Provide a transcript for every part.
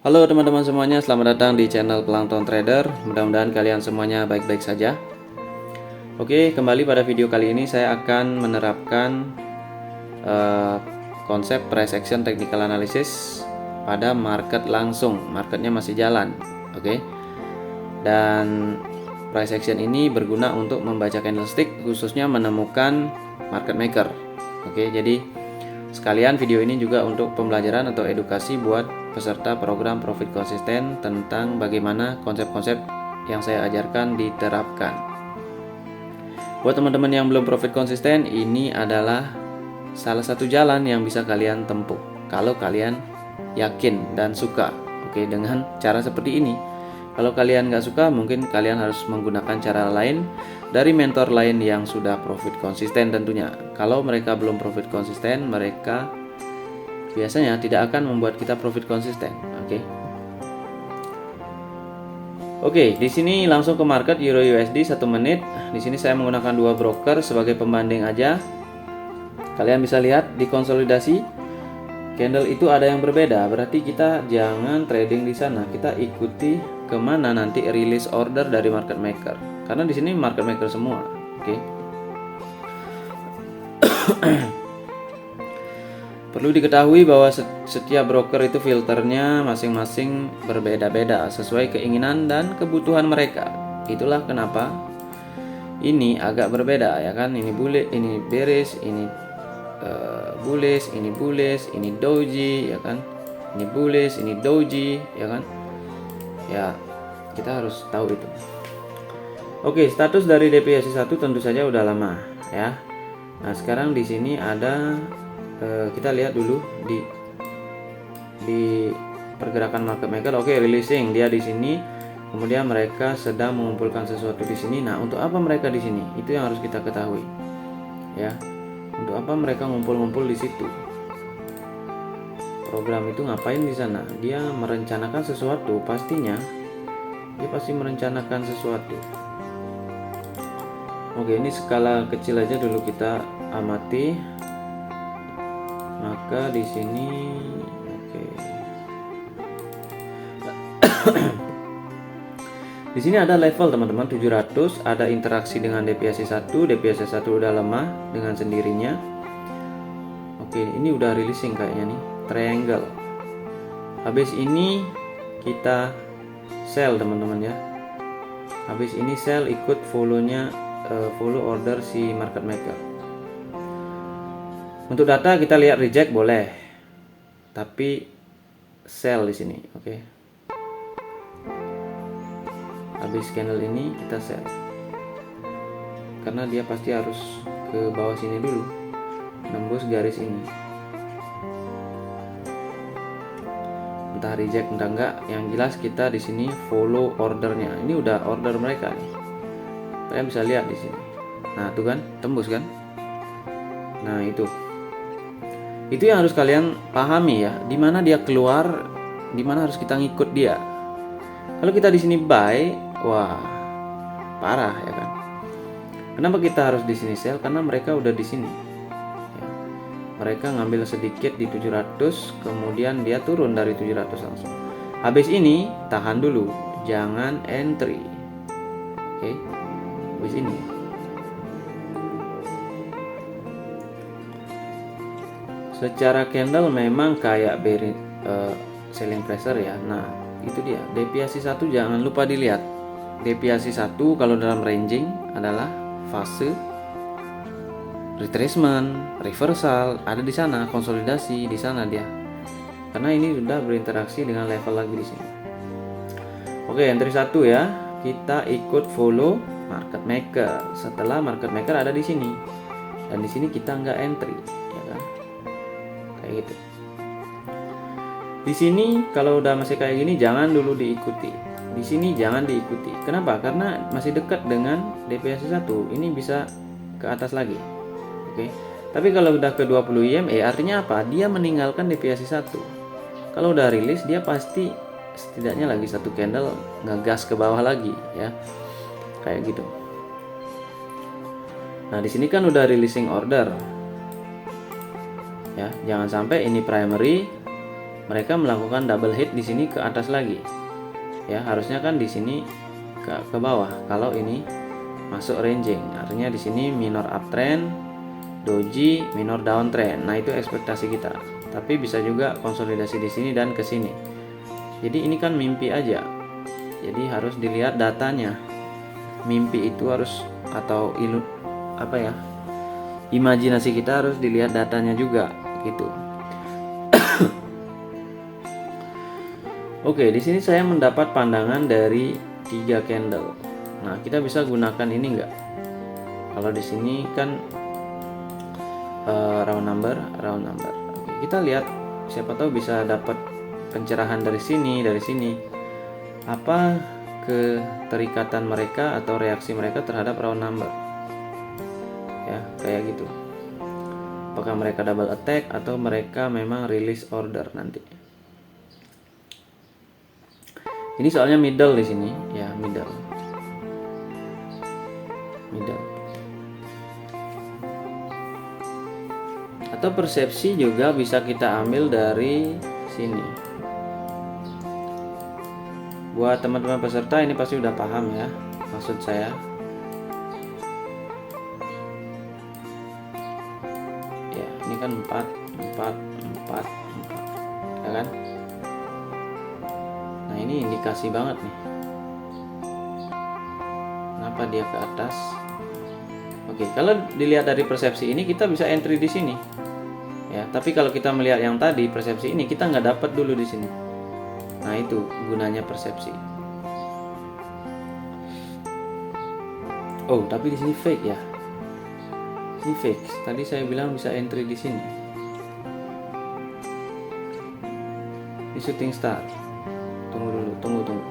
Halo teman-teman semuanya, selamat datang di channel Plankton Trader. Mudah-mudahan kalian semuanya baik-baik saja. Oke, kembali pada video kali ini saya akan menerapkan konsep price action technical analysis pada market langsung. Marketnya masih jalan, oke. Dan price action ini berguna untuk membaca candlestick, khususnya menemukan market maker. Oke, jadi sekalian video ini juga untuk pembelajaran atau edukasi buat peserta program Profit Konsisten tentang bagaimana konsep-konsep yang saya ajarkan diterapkan. Buat teman-teman yang belum profit konsisten, ini adalah salah satu jalan yang bisa kalian tempuh kalau kalian yakin dan suka, oke, dengan cara seperti ini. Kalau kalian nggak suka, mungkin kalian harus menggunakan cara lain dari mentor lain yang sudah profit konsisten tentunya. Kalau mereka belum profit konsisten, mereka biasanya tidak akan membuat kita profit konsisten, oke. Oke, di sini langsung ke market Euro USD 1 menit. Di sini saya menggunakan dua broker sebagai pembanding aja. Kalian bisa lihat di konsolidasi candle itu ada yang berbeda, berarti kita jangan trading di sana. Kita ikuti kemana nanti rilis order dari market maker. Karena di sini market maker semua, oke. Perlu diketahui bahwa setiap broker itu filternya masing-masing berbeda-beda sesuai keinginan dan kebutuhan mereka. Itulah kenapa ini agak berbeda, ya kan? Ini bearish, ini bullish, ini doji, ya kan? Ini bullish, ini doji, ya kan? Ya, kita harus tahu itu. Oke, status dari DPSI 1 tentu saja udah lama, ya. Nah, sekarang di sini ada kita lihat dulu di pergerakan market maker. Oke, releasing dia di sini. Kemudian mereka sedang mengumpulkan sesuatu di sini. Nah, untuk apa mereka di sini? Itu yang harus kita ketahui. Ya. Untuk apa mereka ngumpul-ngumpul di situ? Program itu ngapain di sana? Dia merencanakan sesuatu, pastinya. Dia pasti merencanakan sesuatu. Oke, ini skala kecil aja dulu kita amati. Maka di sini oke. Di sini ada level teman-teman 700, ada interaksi dengan DPSI 1. DPSI 1 udah lemah dengan sendirinya. Oke, ini udah releasing kayaknya nih, triangle. Habis ini kita sell teman-teman ya. Habis ini sell ikut follow order si market maker. Untuk data kita lihat reject boleh, tapi sell di sini, oke. Habis candle ini kita sell, karena dia pasti harus ke bawah sini dulu, nembus garis ini. Entah reject entah enggak, yang jelas kita di sini follow ordernya. Ini udah order mereka nih. Kalian bisa lihat di sini. Nah, tuh kan, tembus kan? Nah, itu yang harus kalian pahami ya, di mana dia keluar, di mana harus kita ngikut dia. Kalau kita di sini buy, wah parah ya kan. Kenapa kita harus di sini sell? Karena mereka udah di sini. Ya. Mereka ngambil sedikit di 700, kemudian dia turun dari 700 langsung. Habis ini tahan dulu, jangan entry. Oke. Habis ini. Secara candle memang kayak selling pressure ya. Nah, itu dia. Deviasi 1 jangan lupa dilihat. Deviasi 1 kalau dalam ranging adalah fase retracement, reversal, ada di sana, konsolidasi di sana dia. Karena ini sudah berinteraksi dengan level lagi di sini. Oke, entry 1 ya. Kita ikut follow market maker. Setelah market maker ada di sini. Dan di sini kita nggak entry. Kayak gitu. Di sini kalau udah masih kayak gini jangan dulu diikuti. Di sini jangan diikuti. Kenapa? Karena masih dekat dengan DPSI 1. Ini bisa ke atas lagi. Oke. Tapi kalau udah ke 20 EMA artinya apa? Dia meninggalkan DPSI 1. Kalau udah rilis dia pasti setidaknya lagi satu candle ngegas ke bawah lagi ya. Kayak gitu. Nah, di sini kan udah releasing order. Ya, jangan sampai ini primary mereka melakukan double hit di sini ke atas lagi. Ya, harusnya kan di sini ke bawah. Kalau ini masuk ranging, artinya di sini minor uptrend, doji, minor downtrend. Nah, itu ekspektasi kita. Tapi bisa juga konsolidasi di sini dan ke sini. Jadi ini kan mimpi aja. Jadi harus dilihat datanya. Mimpi itu harus atau imajinasi kita harus dilihat datanya juga gitu. Oke, di sini saya mendapat pandangan dari 3 candle. Nah, kita bisa gunakan ini enggak? Kalau di sini kan round number. Oke, kita lihat, siapa tahu bisa dapat pencerahan dari sini. Apa keterikatan mereka atau reaksi mereka terhadap round number? Ya, kayak gitu. Apakah mereka double attack atau mereka memang release order nanti? Ini soalnya middle di sini, ya middle. Atau persepsi juga bisa kita ambil dari sini. Buat teman-teman peserta ini pasti udah paham ya maksud saya. Ya, ini kan 4, ya kan? Nah, ini indikasi banget nih. Kenapa dia ke atas? Oke, kalau dilihat dari persepsi ini kita bisa entry di sini. Ya, tapi kalau kita melihat yang tadi persepsi ini kita nggak dapat dulu di sini. Nah, itu gunanya persepsi. Oh, tapi di sini fake ya. Ini fake. Tadi saya bilang bisa entry di sini. Di shooting star. Tunggu dulu.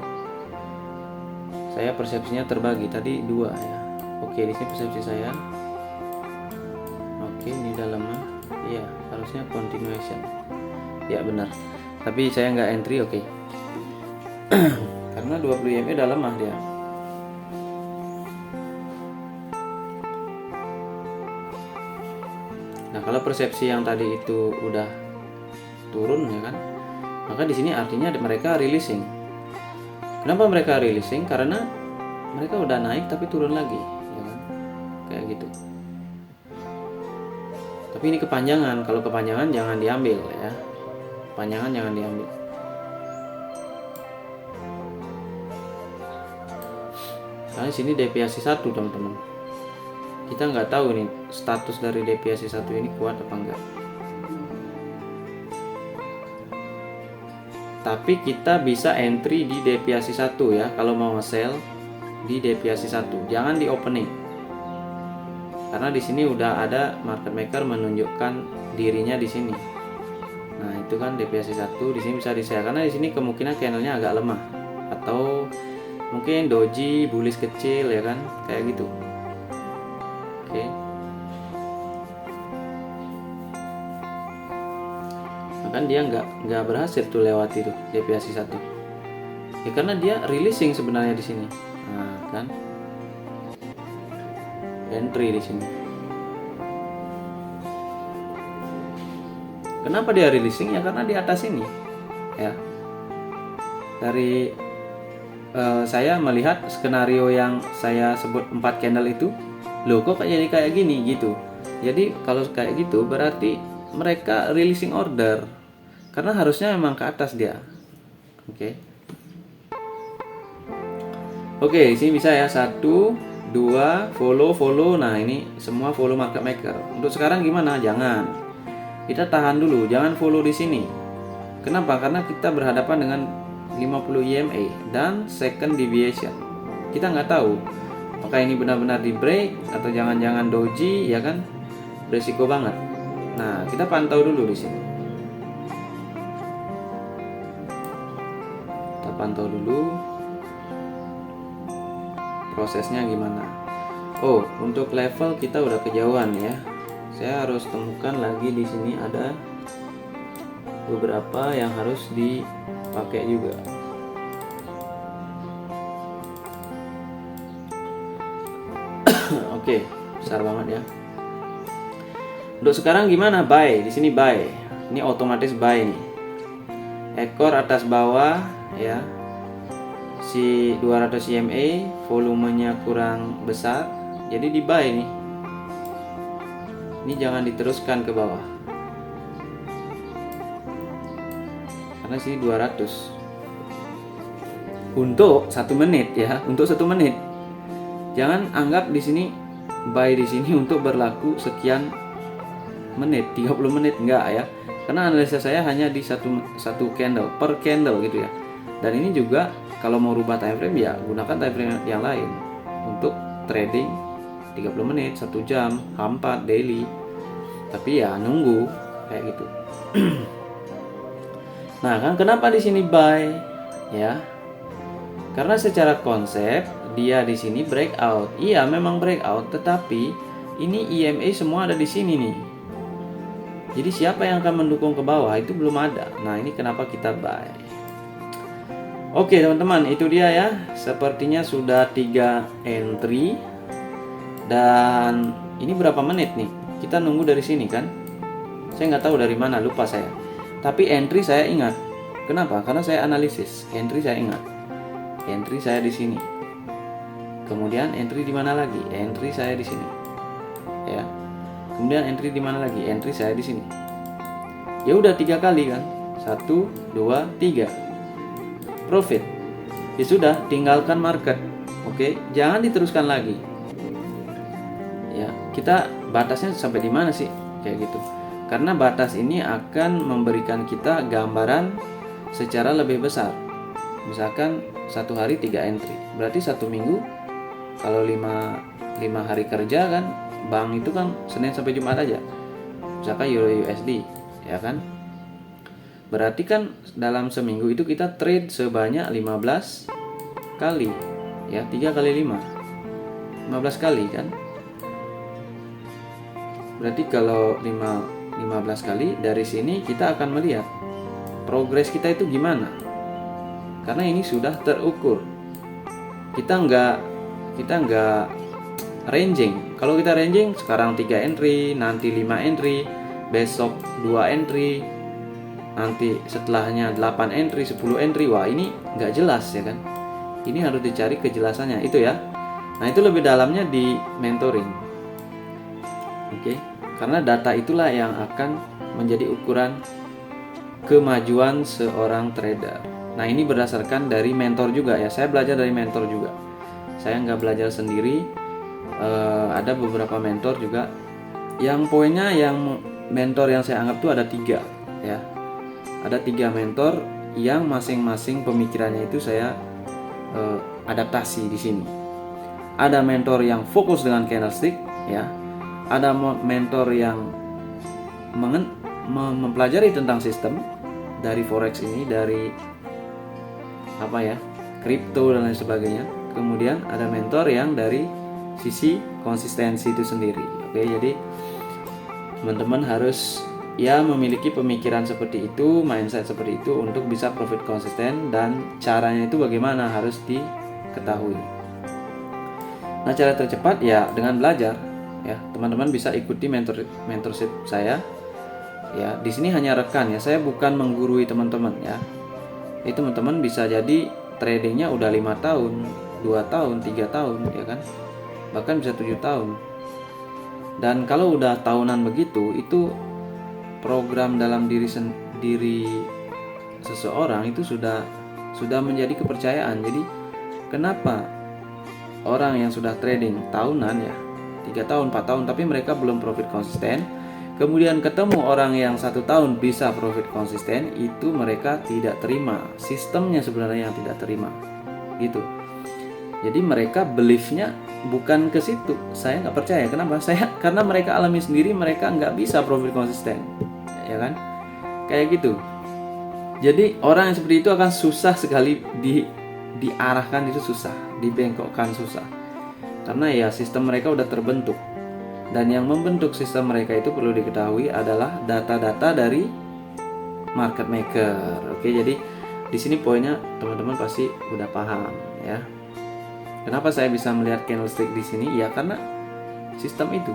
Saya persepsinya terbagi tadi 2 ya. Oke, di sini persepsi saya. Oke, ini dalamnya. Iya, harusnya continuation. Ya benar. Tapi saya nggak entry, oke. Karena 20 EMA udah lemah dia. Nah, kalau persepsi yang tadi itu udah turun ya kan, maka di sini artinya mereka releasing. Kenapa mereka releasing? Karena mereka udah naik tapi turun lagi, ya kan? Kayak gitu. Tapi ini kepanjangan. Kalau kepanjangan jangan diambil ya. Kepanjangan jangan diambil. Karena di sini deviasi 1 teman-teman. Kita nggak tahu nih status dari deviasi 1 ini kuat apa enggak. Tapi kita bisa entry di deviasi 1 ya. Kalau mau nge-sell di deviasi 1, jangan di opening. Karena di sini udah ada market maker menunjukkan dirinya di sini. Nah, itu kan deviasi 1, di sini bisa di-sell karena di sini kemungkinan candlenya agak lemah atau mungkin doji bullish kecil ya kan, kayak gitu. Oke. Kan dia nggak berhasil tuh lewati tuh deviasi 1 ya, karena dia releasing sebenarnya di sini. Nah kan, entry di sini. Kenapa dia releasing ya? Karena di atas ini ya. Dari saya melihat skenario yang saya sebut 4 candle itu, loh kok jadi kayak gini gitu. Jadi kalau kayak gitu berarti mereka releasing order. Karena harusnya memang ke atas dia. Oke, di sini bisa ya 1, 2, follow. Nah, ini semua follow market maker. Untuk sekarang gimana? Jangan. Kita tahan dulu, jangan follow di sini. Kenapa? Karena kita berhadapan dengan 50 EMA dan second deviation. Kita nggak tahu apakah ini benar-benar di break atau jangan-jangan doji ya kan? Beresiko banget. Nah, kita pantau dulu di sini. Kita pantau dulu prosesnya gimana. Oh, untuk level kita udah kejauhan ya. Saya harus temukan lagi di sini ada beberapa yang harus dipakai juga. Oke, besar banget ya. Untuk sekarang gimana? Buy. Di sini buy. Ini otomatis buy nih. ekor atas bawah ya, si 200 EMA, volumenya kurang besar, jadi di buy nih. Ini jangan diteruskan ke bawah karena sini 200 untuk 1 menit ya, untuk 1 menit. Jangan anggap di sini buy di sini untuk berlaku sekian menit, 30 menit enggak ya. Karena analisa saya hanya di satu candle per candle gitu ya. Dan ini juga kalau mau rubah time frame ya gunakan time frame yang lain untuk trading 30 menit, 1 jam, H4 daily. Tapi ya nunggu kayak gitu. Nah, kan kenapa di sini buy ya? Karena secara konsep dia di sini breakout. Iya, memang breakout, tetapi ini EMA semua ada di sini nih. Jadi siapa yang akan mendukung ke bawah itu belum ada. Nah, ini kenapa kita buy. Oke, teman-teman, itu dia ya. Sepertinya sudah 3 entry. Dan ini berapa menit nih? Kita nunggu dari sini kan? Saya nggak tahu dari mana, lupa saya. Tapi entry saya ingat. Kenapa? Karena saya analisis. Entry saya ingat. Entry saya di sini. Kemudian entry di mana lagi? Entry saya di sini. Ya. Kemudian entry di mana lagi? Entry saya di sini. Ya udah 3 kali kan? 1, 2, 3. Profit. Ya sudah, tinggalkan market. Oke, jangan diteruskan lagi. Ya, kita batasnya sampai di mana sih? Kayak gitu. Karena batas ini akan memberikan kita gambaran secara lebih besar. Misalkan 1 hari 3 entry, berarti 1 minggu kalau 5 hari kerja kan, bank itu kan Senin sampai Jumat aja. Misalkan Euro USD, ya kan? Berarti kan dalam seminggu itu kita trade sebanyak 15 kali, ya 3 kali 5, 15 kali kan? Berarti kalau 15 kali dari sini kita akan melihat progres kita itu gimana. Karena ini sudah terukur. Kita nggak ranging. Kalau kita ranging sekarang 3 entry, nanti 5 entry, besok 2 entry, nanti setelahnya 8 entry, 10 entry. Wah, ini nggak jelas ya kan. Ini harus dicari kejelasannya itu ya. Nah, itu lebih dalamnya di mentoring. Oke. Karena data itulah yang akan menjadi ukuran kemajuan seorang trader. Nah, ini berdasarkan dari mentor juga ya. Saya belajar dari mentor juga. Saya nggak belajar sendiri. Ada beberapa mentor juga. Yang poinnya yang mentor yang saya anggap tuh ada 3 ya. Ada 3 mentor yang masing-masing pemikirannya itu saya adaptasi di sini. Ada mentor yang fokus dengan candlestick ya. Ada mentor yang mempelajari tentang sistem dari forex ini, dari kripto dan lain sebagainya. Kemudian ada mentor yang dari sisi konsistensi itu sendiri. Oke, jadi teman-teman harus ya memiliki pemikiran seperti itu, mindset seperti itu untuk bisa profit konsisten, dan caranya itu bagaimana harus diketahui. Nah, cara tercepat ya dengan belajar ya. Teman-teman bisa ikuti mentorship saya. Ya, di sini hanya rekan ya. Saya bukan menggurui teman-teman ya. Teman-teman bisa jadi tradingnya udah 5 tahun, 2 tahun, 3 tahun ya kan. Bahkan bisa 7 tahun. Dan kalau udah tahunan begitu, itu program dalam diri seseorang itu sudah menjadi kepercayaan. Jadi kenapa orang yang sudah trading tahunan ya, 3 tahun, 4 tahun, tapi mereka belum profit konsisten, kemudian ketemu orang yang 1 tahun bisa profit konsisten, itu mereka tidak terima. Sistemnya sebenarnya yang tidak terima gitu. Jadi mereka beliefnya bukan ke situ. Saya nggak percaya. Kenapa? Karena mereka alami sendiri, mereka nggak bisa profit konsisten, ya kan? Kayak gitu. Jadi orang yang seperti itu akan susah sekali diarahkan, itu susah, dibengkokkan susah. Karena ya sistem mereka udah terbentuk. Dan yang membentuk sistem mereka itu perlu diketahui adalah data-data dari market maker. Oke, jadi di sini poinnya teman-teman pasti udah paham ya. Kenapa saya bisa melihat candlestick di sini? Ya karena sistem itu,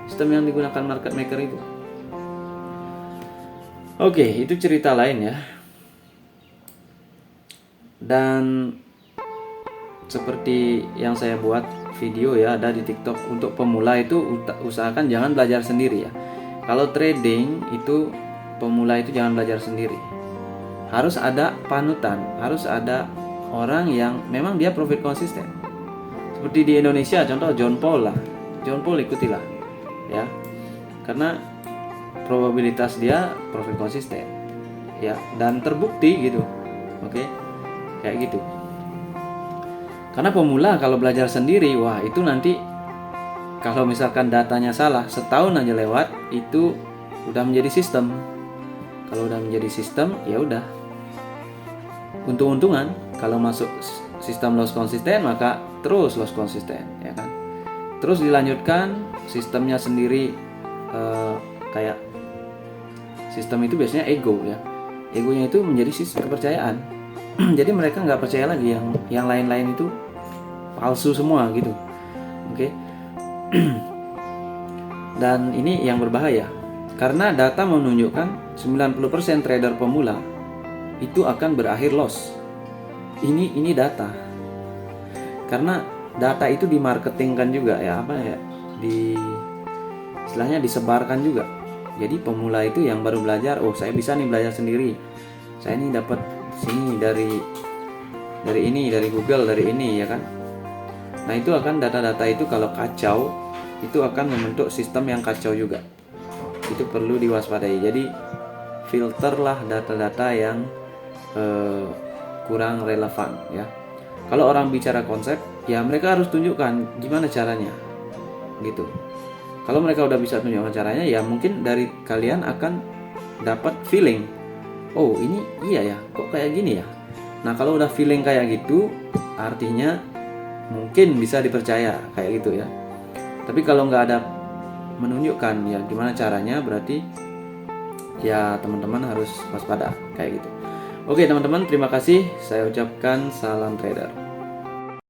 sistem yang digunakan market maker itu. Oke, itu cerita lain ya. Dan seperti yang saya buat video ya, ada di TikTok, untuk pemula itu usahakan jangan belajar sendiri ya. Kalau trading itu pemula itu jangan belajar sendiri. Harus ada panutan, harus ada orang yang memang dia profit konsisten. Seperti di Indonesia contoh John Paul lah. John Paul ikutilah ya. Karena probabilitas dia profit konsisten. Ya, dan terbukti gitu. Oke. Kayak gitu. Karena pemula kalau belajar sendiri, wah itu nanti kalau misalkan datanya salah, setahun aja lewat, itu udah menjadi sistem. Kalau udah menjadi sistem, ya udah. Untung-untungan kalau masuk sistem loss konsisten, maka terus loss konsisten, ya kan. Terus dilanjutkan sistemnya sendiri, kayak sistem itu biasanya ego ya. Egonya itu menjadi sistem kepercayaan. Jadi mereka nggak percaya lagi yang lain-lain itu palsu semua gitu. Oke. Dan ini yang berbahaya karena data menunjukkan 90% trader pemula itu akan berakhir loss. Ini data. Karena data itu dimarketingkan juga ya, istilahnya disebarkan juga. Jadi pemula itu yang baru belajar, oh saya bisa nih belajar sendiri. Saya ini dapat sini dari Google, dari ini ya kan. Nah itu akan data-data itu kalau kacau, itu akan membentuk sistem yang kacau juga. Itu perlu diwaspadai. Jadi filterlah data-data yang kurang relevan ya. Kalau orang bicara konsep, ya mereka harus tunjukkan gimana caranya gitu. Kalau mereka udah bisa tunjukkan caranya, ya mungkin dari kalian akan dapat feeling, oh ini iya ya, kok kayak gini ya. Nah kalau udah feeling kayak gitu, artinya mungkin bisa dipercaya kayak gitu ya. Tapi kalau nggak ada menunjukkan ya gimana caranya, berarti ya teman-teman harus waspada kayak gitu. Oke teman-teman, terima kasih. Saya ucapkan salam trader.